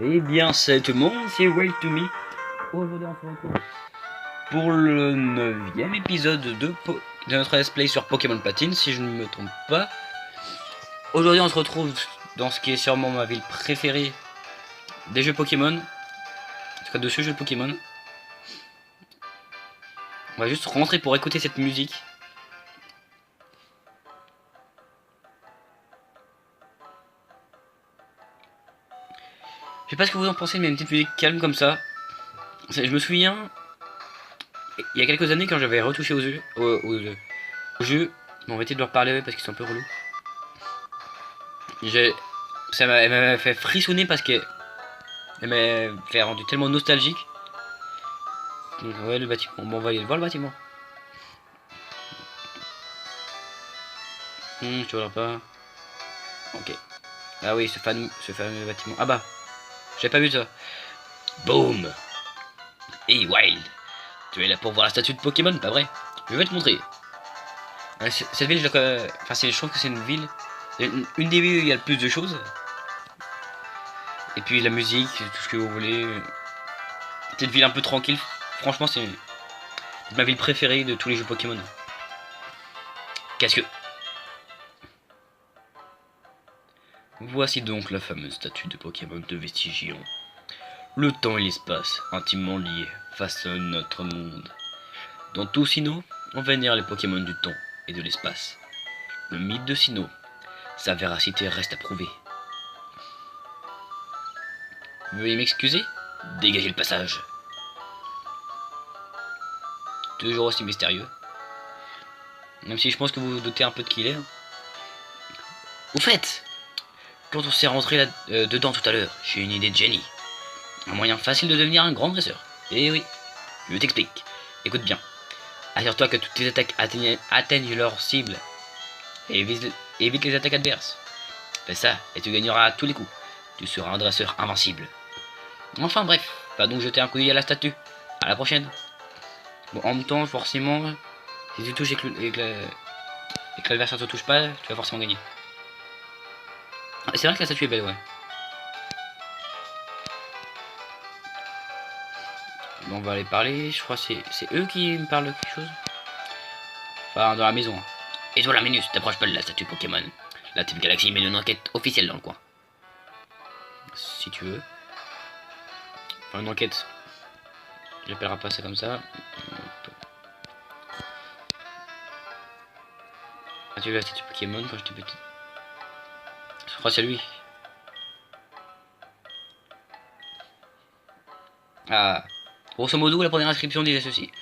Eh bien, salut tout le monde, c'est Wild to Me. Aujourd'hui, on se retrouve pour le 9e épisode de notre let's play sur Pokémon Platine, si je ne me trompe pas. Aujourd'hui, on se retrouve dans ce qui est sûrement ma ville préférée des jeux Pokémon. En tout cas, de ce jeu Pokémon. On va juste rentrer pour écouter cette musique. Je sais pas ce que vous en pensez, mais une petite musique calme comme ça. Je me souviens, il y a quelques années, quand j'avais retouché aux jeux, on va essayer de leur parler parce qu'ils sont un peu relous. Elle m'avait fait frissonner parce que elle m'avait fait rendu tellement nostalgique. Donc ouais, le bâtiment, bon, on va aller voir le bâtiment. Je vois pas. Ok. Ah oui, ce fameux bâtiment. Ah bah, j'avais pas vu ça. Boom. Hey Wild, tu es là pour voir la statue de Pokémon, pas vrai? Je vais te montrer. Cette ville, je trouve que c'est une ville, une des villes où il y a le plus de choses. Et puis la musique, tout ce que vous voulez. C'est une ville un peu tranquille. Franchement, c'est ma ville préférée de tous les jeux Pokémon. Qu'est-ce que... Voici donc la fameuse statue de Pokémon de Vestigion. Le temps et l'espace, intimement liés, façonnent notre monde. Dans tout Sinnoh, on vénère les Pokémon du temps et de l'espace. Le mythe de Sinnoh, sa véracité reste à prouver. Veuillez m'excuser, dégagez le passage. Toujours aussi mystérieux. Même si je pense que vous vous doutez un peu de qui il est. Au fait, quand on s'est rentré là, dedans tout à l'heure, j'ai une idée de génie. Un moyen facile de devenir un grand dresseur. Eh oui, je t'explique. Écoute bien. Assure-toi que toutes tes attaques atteignent leur cible. Et évite les attaques adverses. Fais ça, et tu gagneras à tous les coups. Tu seras un dresseur invincible. Enfin bref, va donc jeter un coup d'œil à la statue. À la prochaine. Bon, en même temps, forcément, si tu touches et que l'adversaire ne te touche pas, tu vas forcément gagner. C'est vrai que la statue est belle, ouais. Bon, on va aller parler, je crois que c'est eux qui me parlent de quelque chose. Enfin, dans la maison. Et toi, la Minus, t'approches pas de la statue Pokémon. La Team Galaxy mène une enquête officielle dans le coin. Si tu veux. Enfin, une enquête. J'appellerai pas ça comme ça. Ah, tu veux la statue Pokémon quand j'étais petit? Je crois que c'est lui. Ah. Grosso modo, la première inscription disait ceci.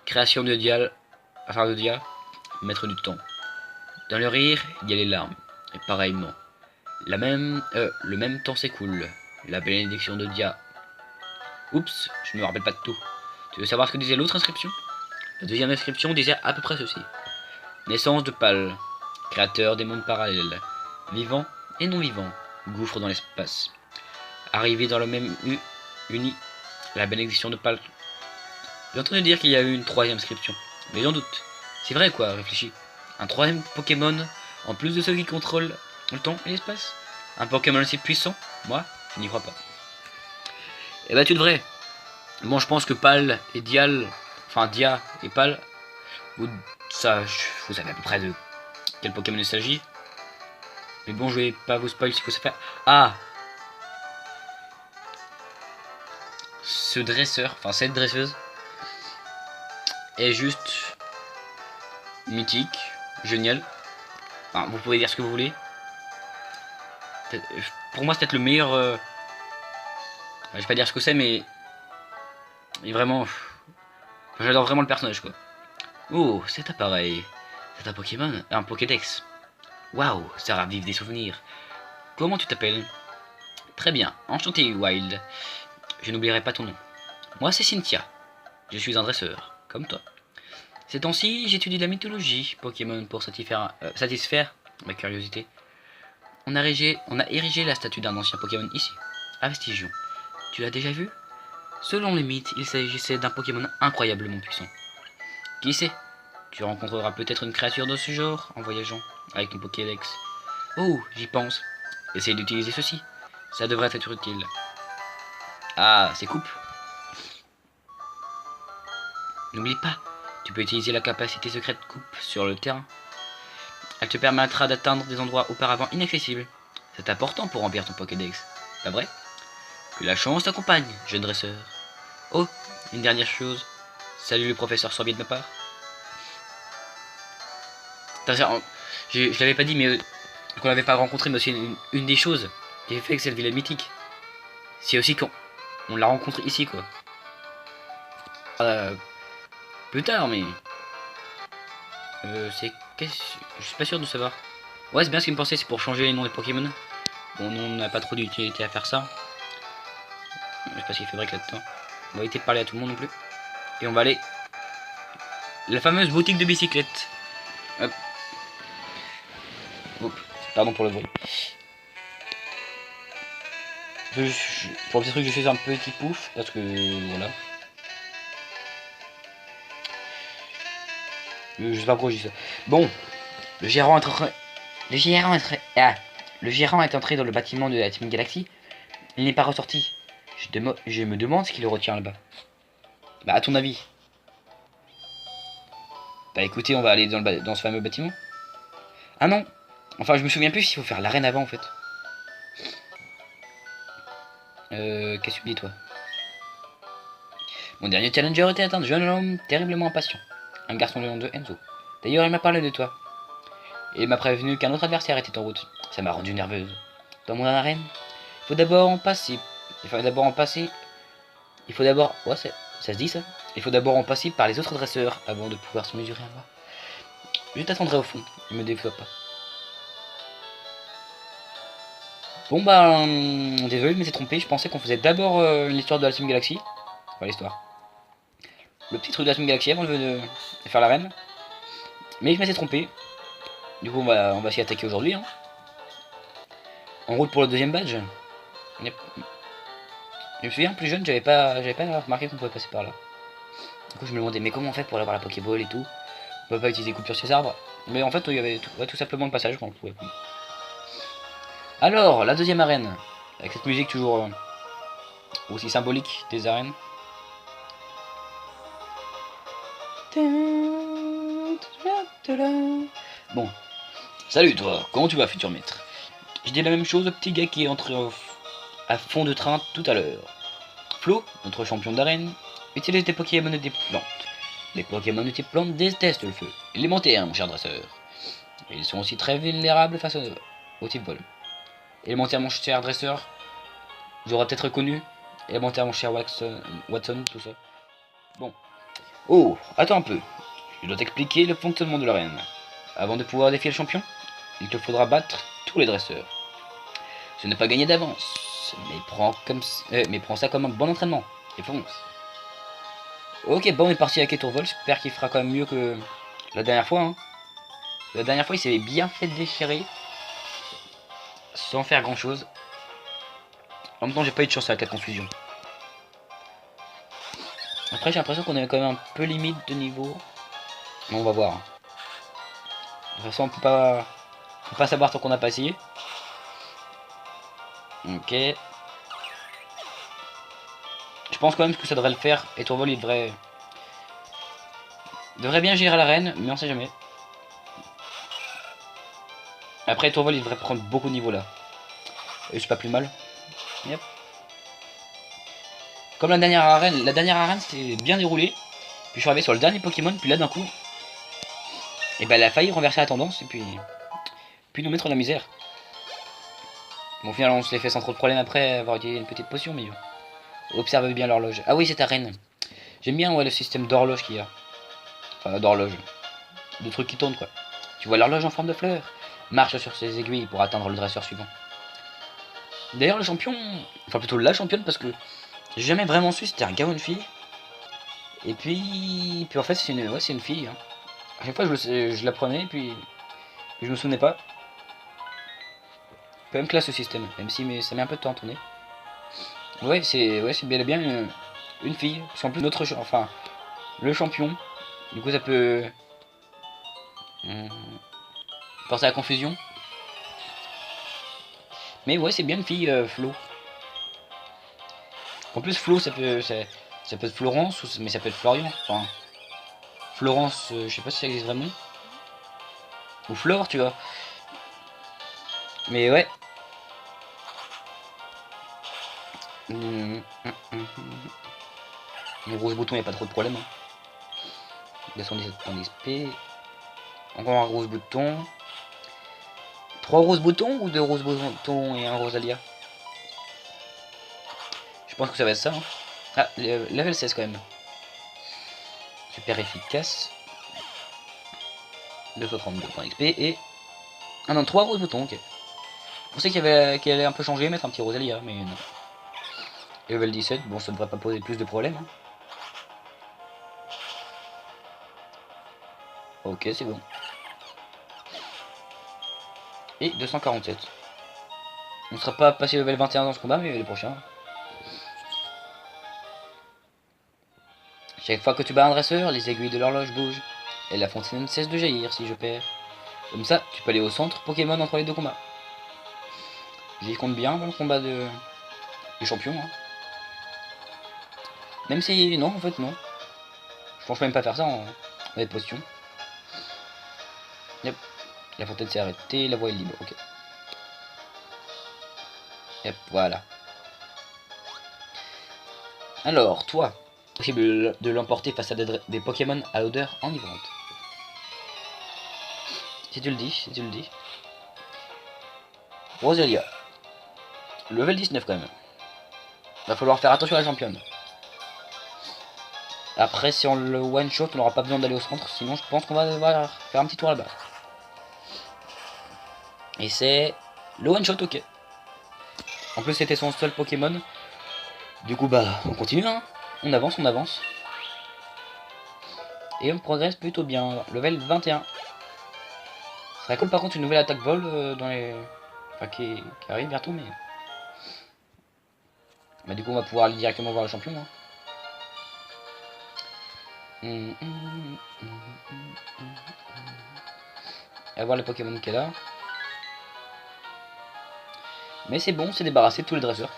Création de Dia, maître du temps. Dans le rire, il y a les larmes. Et pareillement. Le même temps s'écoule. La bénédiction de Dia. Oups, je ne me rappelle pas de tout. Tu veux savoir ce que disait l'autre inscription? La deuxième inscription disait à peu près ceci. Naissance de Pal, créateur des mondes parallèles, vivant et non vivant, gouffre dans l'espace. Arrivé dans le même uni, la bénédiction de Pal. J'ai entendu dire qu'il y a eu une troisième inscription, mais j'en doute. C'est vrai quoi, réfléchis. Un troisième Pokémon, en plus de ceux qui contrôlent le temps et l'espace. Un Pokémon aussi puissant? Moi, je n'y crois pas. Eh bah tu devrais. Bon, je pense que Pal et Dia et Pal, vous savez à peu près de quel Pokémon il s'agit. Mais bon, je vais pas vous spoil ce que ça fait. Ah, ce dresseur, enfin cette dresseuse, est juste mythique, génial. Enfin, vous pouvez dire ce que vous voulez. Pour moi, c'est peut-être le meilleur. Je vais pas dire ce que c'est, mais vraiment, j'adore vraiment le personnage, quoi. Oh, cet appareil, c'est un Pokémon, un Pokédex. Waouh, ça ravive des souvenirs. Comment tu t'appelles? Très bien, enchanté Wild. Je n'oublierai pas ton nom. Moi c'est Cynthia. Je suis un dresseur, comme toi. Ces temps-ci, j'étudie la mythologie Pokémon pour satisfaire ma curiosité. On a érigé la statue d'un ancien Pokémon ici, à Vestigion. Tu l'as déjà vu? Selon les mythes, il s'agissait d'un Pokémon incroyablement puissant. Qui sait? Tu rencontreras peut-être une créature de ce genre en voyageant avec ton Pokédex. Oh, j'y pense. Essaye d'utiliser ceci. Ça devrait être utile. Ah, c'est coupe. N'oublie pas, tu peux utiliser la capacité secrète coupe sur le terrain. Elle te permettra d'atteindre des endroits auparavant inaccessibles. C'est important pour remplir ton Pokédex, pas vrai? Que la chance t'accompagne, jeune dresseur. Oh, une dernière chose. Salut le professeur Sorbier de ma part. Je l'avais pas dit, mais qu'on l'avait pas rencontré, mais aussi une des choses qui fait que c'est le vilain mythique. C'est aussi qu'on l'a rencontré ici, quoi. Plus tard, mais... c'est... Je suis pas sûr de savoir. Ouais, c'est bien ce qu'il me pensait, c'est pour changer les noms des Pokémon. Bon, nous, on n'a pas trop d'utilité à faire ça. Je sais pas s'il fabrique là-dedans. On va éviter de parler à tout le monde non plus. Et on va aller... La fameuse boutique de bicyclettes. Hop. Oups. Pardon pour le bruit. Pour le petit truc, je fais un petit pouf. Parce que... Voilà. Je sais pas pourquoi je dis ça. Bon. Le gérant est entré... Le gérant est entré dans le bâtiment de la Team Galaxy. Il n'est pas ressorti. Je me demande ce qu'il retient là-bas. Bah, à ton avis? Bah, écoutez, on va aller dans ce fameux bâtiment. Ah non. Enfin, je me souviens plus s'il faut faire l'arène avant, en fait. Qu'est-ce que tu dis, toi? Mon dernier challenger était un jeune homme terriblement impatient. Un garçon de nom de Enzo. D'ailleurs, il m'a parlé de toi. Et il m'a prévenu qu'un autre adversaire était en route. Ça m'a rendu nerveuse. Dans mon arène, il faut d'abord en passer. Il faut d'abord en passer. Il faut d'abord... Ouais, ça se dit, ça? Il faut d'abord en passer par les autres dresseurs avant de pouvoir se mesurer à moi. Je t'attendrai au fond. Ne me développe pas. Bon bah, désolé, je m'étais trompé. Je pensais qu'on faisait d'abord l'histoire de la Team Galaxy. Enfin, l'histoire. Le petit truc de la Team Galaxy avant de faire l'arène. Mais je m'étais trompé. Du coup, on va s'y attaquer aujourd'hui. Hein. En route pour le deuxième badge. Je me souviens, plus jeune, j'avais pas remarqué qu'on pouvait passer par là. Du coup, je me demandais, mais comment on fait pour avoir la Pokéball et tout? On peut pas utiliser coupure sur ces arbres. Mais en fait, il y avait tout simplement le passage qu'on pouvait. Alors, la deuxième arène. Avec cette musique toujours aussi symbolique des arènes. Bon. Salut toi, comment tu vas, futur maître? Je dis la même chose au petit gars qui est entré à fond de train tout à l'heure. Flo, notre champion d'arène, utilise des Pokémon et des plantes. Les Pokémon et des plantes détestent le feu. Élémentaire, mon cher dresseur. Et ils sont aussi très vulnérables face au type vol. Élémentaire, mon cher dresseur. Vous aurez peut-être reconnu. Élémentaire, mon cher Watson, tout ça. Bon. Oh, attends un peu. Je dois t'expliquer le fonctionnement de l'arène. Avant de pouvoir défier le champion, il te faudra battre tous les dresseurs. Ce n'est pas gagné d'avance, mais prends ça comme un bon entraînement. Et fonce. Ok, bon, on est parti avec Etourvol. J'espère qu'il fera quand même mieux que la dernière fois. Hein. La dernière fois, il s'est bien fait déchirer. Sans faire grand chose. En même temps, j'ai pas eu de chance avec la confusion. Après, j'ai l'impression qu'on est quand même un peu limite de niveau. Mais on va voir. De toute façon, on peut pas savoir tant qu'on n'a pas essayé. Ok. Je pense quand même que ça devrait le faire. Et Tourvol, il devrait bien gérer l'arène, mais on sait jamais. Après, Tourvol, il devrait prendre beaucoup de niveaux là. Et c'est pas plus mal. Yep. Comme la dernière arène c'était bien déroulé. Puis je suis arrivé sur le dernier Pokémon, puis là d'un coup, et ben elle a failli renverser la tendance et puis nous mettre dans la misère. Bon, au final, on se l'est fait sans trop de problème après avoir utilisé une petite potion, mais observez bien l'horloge. Ah oui, cette arène. J'aime bien le système d'horloge qu'il y a. Enfin, d'horloge. De trucs qui tournent quoi. Tu vois l'horloge en forme de fleur. Marche sur ses aiguilles pour atteindre le dresseur suivant. D'ailleurs, le champion, enfin plutôt la championne, parce que j'ai jamais vraiment su si c'était un gars ou une fille. Et puis en fait, c'est une fille. Hein. À chaque fois, je la prenais, et puis je me souvenais pas. Quand même classe ce système, même si ça met un peu de temps à tourner. Ouais, c'est bel et bien une fille. Parce qu'en plus, enfin, le champion. Du coup, ça peut porter à la confusion. Mais ouais, c'est bien une fille, Flo. En plus, Flo, ça peut être Florence, mais ça peut être Florian. Enfin, Florence, je sais pas si ça existe vraiment. Ou Flore, tu vois. Mais ouais. Le rose bouton, y a pas trop de problème. Hein. 217 points d'XP. Encore un rose bouton. 3 roses boutons ou 2 roses boutons et un rosalia? Je pense que ça va être ça. Hein. Ah, level 16 quand même. Super efficace. 232 points d'XP et... Ah non, 3 roses boutons, ok. Je pensais qu'elle allait un peu changer, mettre un petit rosalia, mais non. Level 17, bon, ça ne devrait pas poser plus de problèmes. Hein. Ok, c'est bon. Et 247. On ne sera pas passé level 21 dans ce combat, mais les prochains. Chaque fois que tu bats un dresseur, les aiguilles de l'horloge bougent. Et la fontaine ne cesse de jaillir si je perds. Comme ça, tu peux aller au centre Pokémon entre les deux combats. J'y compte bien dans le combat des champions. Hein. Même si... Non, en fait, non. Je pense même pas faire ça en mode potion. Yep. La fontaine s'est arrêtée, la voie est libre, ok. Yep, voilà. Alors, toi, possible de l'emporter face à des Pokémon à l'odeur enivrante. Si tu le dis, si tu le dis. Roselia. Level 19 quand même. Va falloir faire attention à la championne. Après, si on le one shot, on n'aura pas besoin d'aller au centre. Sinon, je pense qu'on va devoir faire un petit tour là-bas. Et c'est le one shot, ok. En plus, c'était son seul Pokémon. Du coup, bah, on continue, hein. On avance, on avance. Et on progresse plutôt bien. Level 21. Ça serait cool par contre une nouvelle attaque vol dans les... Enfin, qui arrive bientôt, mais... Bah, du coup, on va pouvoir aller directement voir le champion. Hein. Et voir le Pokémon qu'elle a. Mais c'est bon, c'est débarrassé de tous les dresseurs.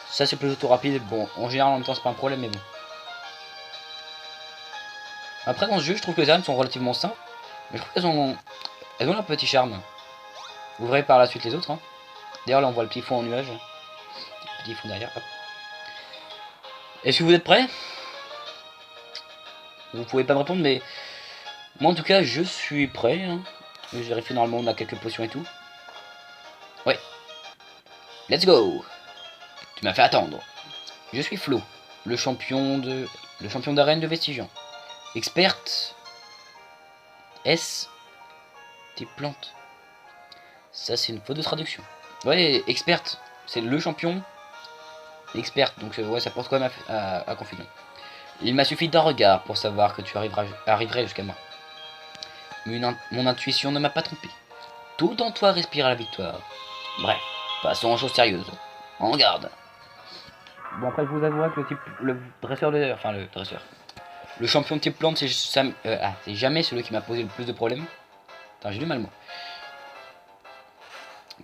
Ça, c'est plutôt rapide. Bon, en général, en même temps, c'est pas un problème, mais bon. Après, dans ce jeu, je trouve que les armes sont relativement simples. Mais je trouve elles ont leur petit charme. Vous verrez par la suite les autres. Hein. D'ailleurs, là, on voit le petit fond en nuage. Le petit fond derrière. Hop. Est-ce que vous êtes prêts? Vous pouvez pas me répondre, mais... Moi, en tout cas, je suis prêt. Hein. Je vérifie, normalement, on a quelques potions et tout. Ouais. Let's go. Tu m'as fait attendre. Je suis Flo, le champion d'arène de Vestigian. Experte S des plantes. Ça c'est une faute de traduction. Ouais, experte, c'est le champion. Experte, donc ouais, ça porte quand même à confusion. Il m'a suffi d'un regard pour savoir que tu arriverais jusqu'à moi. Mon intuition ne m'a pas trompé. Tout en toi respire la victoire. Bref, passons aux choses sérieuses. En garde. Bon après je vous avouerai que le dresseur enfin le dresseur. Le champion de type plante, c'est jamais celui qui m'a posé le plus de problèmes. Attends, j'ai du mal moi.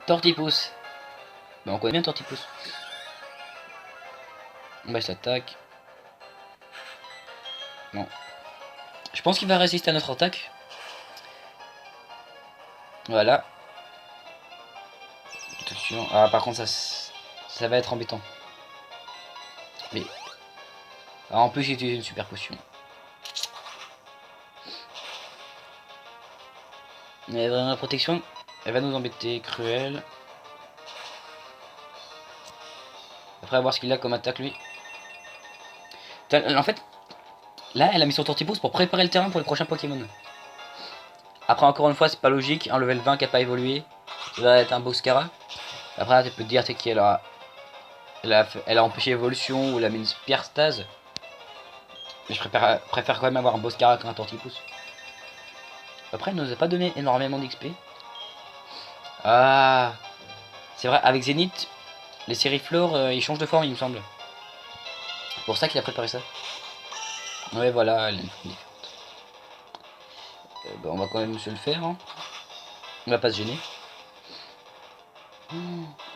Tortipousse. Bah, on connaît bien Tortipousse. On va s'attaque. Non. Je pense qu'il va résister à notre attaque. Voilà. Attention. Ah par contre ça va être embêtant. Mais. Ah, en plus j'ai utilisé une super potion. Mais vraiment la protection, elle va nous embêter, cruel. Après voir ce qu'il a comme attaque lui. En fait, là elle a mis son Tortipousse pour préparer le terrain pour les prochains Pokémon. Après encore une fois c'est pas logique, un level 20 qui a pas évolué. Ça va être un Boxcara. Après tu peux te dire qu'elle elle a empêché l'évolution ou elle a mis une pierre stase. Mais je préfère quand même avoir un Boxcara qu'un Tortipousse. Après elle nous a pas donné énormément d'XP. Ah, c'est vrai, avec Zénith, les Sériflores, ils changent de forme, il me semble. C'est pour ça qu'il a préparé ça. Ouais, voilà, elle a une forme différente. Bah, on va quand même se le faire. Hein. On va pas se gêner.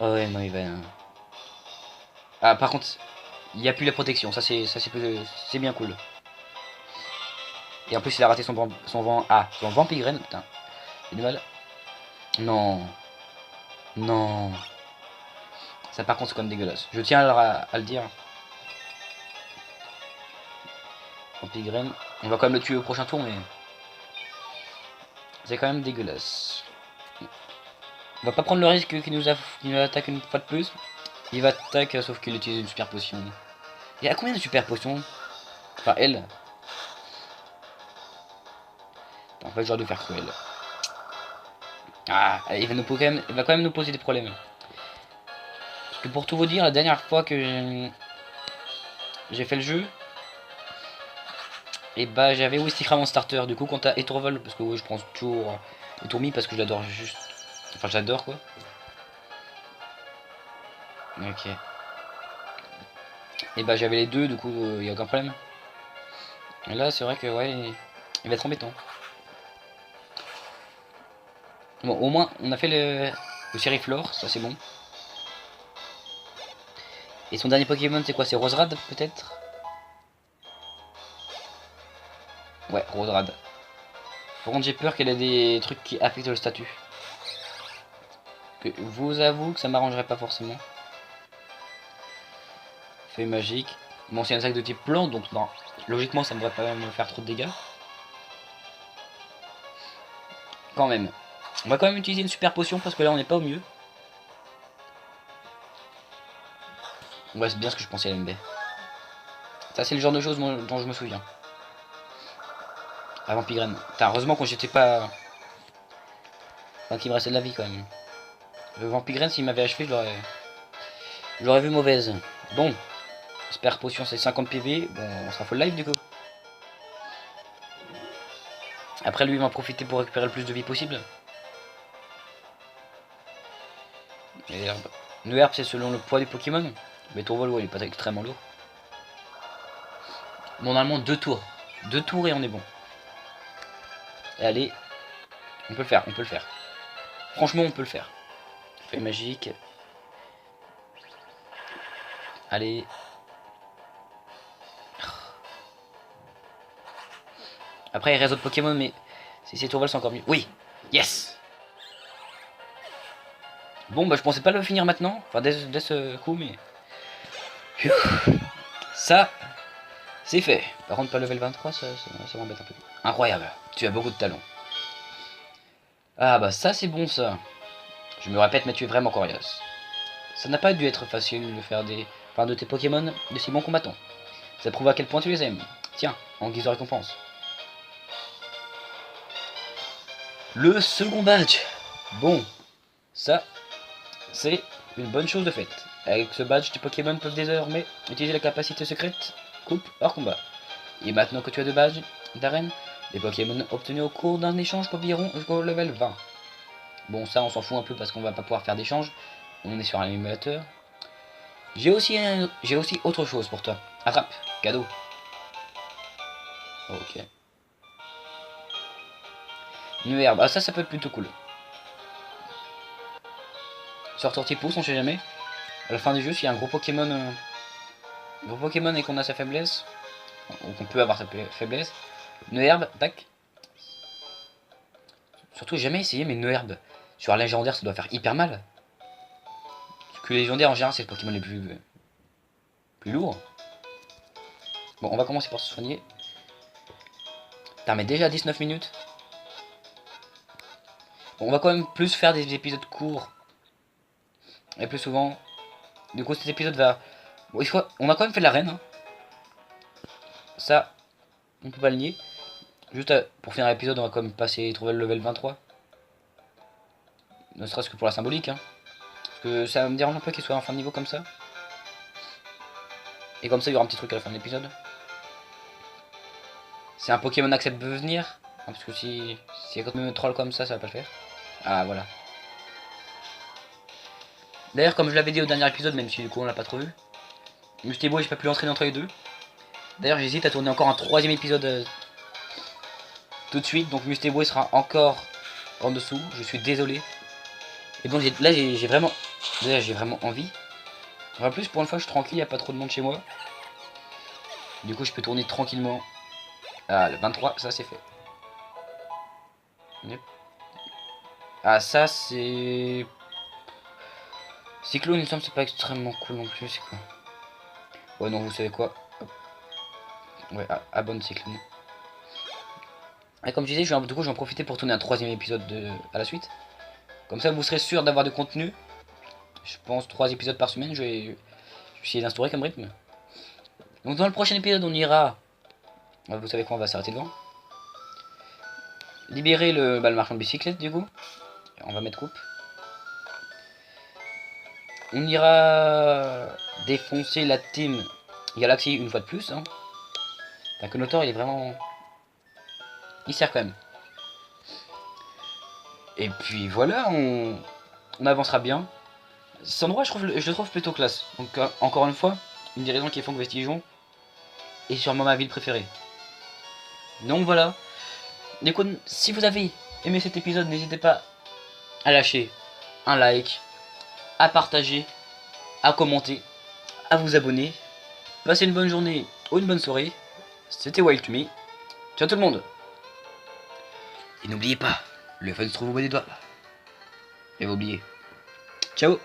Oh ouais, non, il va... Ah, par contre, il n'y a plus la protection. C'est bien cool. Et en plus, il a raté son Vampigren. Putain, j'ai du mal. Non. Non. Ça, par contre, c'est quand même dégueulasse. Je tiens à le dire. Vampigren. On va quand même le tuer au prochain tour, mais... c'est quand même dégueulasse. On va pas prendre le risque qu'il nous attaque une fois de plus. Il va attaquer, sauf qu'il utilise une super potion. Il y a combien de super potions? Enfin, elle. En fait, j'aurais dû faire cruel. Ah, il va quand même nous poser des problèmes. Parce que pour tout vous dire, la dernière fois que j'ai fait le jeu, et bah j'avais Wistikram en starter. Du coup, quand t'as Etorval, parce que oui, je prends toujours Etormi parce que je l'adore juste. Enfin, j'adore quoi. Ok. Et bah j'avais les deux, du coup, il y a aucun problème. Et là, c'est vrai que ouais, il va être embêtant. Bon, au moins, on a fait le Sériflore, ça c'est bon. Et son dernier Pokémon, c'est quoi? C'est Roserad, peut-être? Ouais, Roserad. Par contre, j'ai peur qu'elle ait des trucs qui affectent le statut. Que vous avoue que ça m'arrangerait pas forcément. Feuille magique. Bon, c'est un sac de type plante, donc non. Logiquement, ça ne devrait pas me faire trop de dégâts. Quand même. On va quand même utiliser une super potion parce que là, on n'est pas au mieux. Ouais, c'est bien ce que je pensais à l'MB. Ça, c'est le genre de choses dont je me souviens. Avant Pigren. Putain, heureusement quand j'étais pas... Enfin, qu'il me restait de la vie quand même. Le Vampigren, s'il m'avait achevé, je l'aurais vu mauvaise. Bon. Super potion, c'est 50 PV. Bon, on sera full live du coup. Après, lui, il va en profiter pour récupérer le plus de vie possible. Et l'herbe. Une herbe, c'est selon le poids du Pokémon. Mais ton vol, ouais, il est pas extrêmement lourd. Bon, normalement, 2 tours. 2 tours et on est bon. Et allez, on peut le faire, on peut le faire. Franchement, on peut le faire. Feuille magique. Allez. Après, il reste d'autres Pokémon, mais si c'est Tourval, c'est encore mieux. Oui. Yes. Bon, bah, je pensais pas le finir maintenant. Enfin, dès ce coup, mais... ça, c'est fait. Par contre, pas level 23, ça m'embête un peu. Incroyable. Tu as beaucoup de talent. Ah, bah, ça, c'est bon, ça. Je me répète, mais tu es vraiment coriace. Ça n'a pas dû être facile de faire de tes Pokémon de si bons combattants. Ça prouve à quel point tu les aimes. Tiens, en guise de récompense. Le second badge. Bon, ça, c'est une bonne chose de faite. Avec ce badge, tes Pokémon peuvent désormais utiliser la capacité secrète coupe hors combat. Et maintenant que tu as 2 badges d'arène, les Pokémon obtenus au cours d'un échange papilleront jusqu'au level 20. Bon, ça, on s'en fout un peu parce qu'on va pas pouvoir faire d'échange. On est sur un émulateur. J'ai aussi autre chose pour toi. Attrape, cadeau. Ok. Une herbe, ah ça peut être plutôt cool. Sur Tortipousse, on sait jamais. À la fin du jeu, s'il y a un gros Pokémon et qu'on a sa faiblesse, ou qu'on peut avoir sa faiblesse, une herbe, tac. Surtout, j'ai jamais essayé, mais une herbe sur un légendaire, ça doit faire hyper mal. Parce que les légendaires en général, c'est le Pokémon les plus lourds. Bon, on va commencer par se soigner. Putain, mais déjà 19 minutes. Bon, on va quand même plus faire des épisodes courts. Et plus souvent. Du coup, cet épisode va... Bon, on a quand même fait de l'arène. Hein. Ça, on peut pas le nier. Juste pour finir l'épisode, on va quand même trouver le level 23. Ne serait-ce que pour la symbolique. Hein. Parce que ça me dérange un peu qu'il soit en fin de niveau comme ça. Et comme ça, il y aura un petit truc à la fin de l'épisode. Si un Pokémon accepte de venir. Hein, parce que si il continue de troll comme ça va pas le faire. Ah, voilà. D'ailleurs, comme je l'avais dit au dernier épisode, même si du coup on l'a pas trop vu, Mustebo, j'ai pas pu l'entraîner entre les deux. D'ailleurs, j'hésite à tourner encore un 3ème épisode tout de suite. Donc Mustebo il sera encore en dessous. Je suis désolé. Et bon, là j'ai vraiment envie En plus, pour une fois, je suis tranquille, il n'y a pas trop de monde chez moi. Du coup, je peux tourner tranquillement. Ah, le 23, ça c'est fait. Yep. Ah, ça c'est... Cyclone, il me semble, c'est pas extrêmement cool non plus, c'est quoi? Ouais, non, vous savez quoi? Hop. Ouais, abonne Cyclone. Et comme je disais, du coup, je vais en profiter pour tourner un troisième épisode à la suite. Comme ça, vous serez sûr d'avoir du contenu. Je pense 3 épisodes par semaine, je vais essayer d'instaurer comme rythme. Donc dans le prochain épisode, on ira... Vous savez quoi, on va s'arrêter devant. Libérer le marchand de bicyclette, du coup. On va mettre coupe. On ira défoncer la team Galaxy une fois de plus. Hein. Takonotor, il est vraiment... Il sert quand même. Et puis voilà, on avancera bien. Cet endroit, je le trouve plutôt classe. Donc encore une fois, une des raisons qui font que Vestigion est sûrement ma ville préférée. Donc voilà. Écoute, si vous avez aimé cet épisode, n'hésitez pas à lâcher un like, à partager, à commenter, à vous abonner. Passez une bonne journée ou une bonne soirée. C'était Wild to Me. Ciao tout le monde. Et n'oubliez pas, le fun se trouve au bout des doigts. Et vous oubliez. Ciao.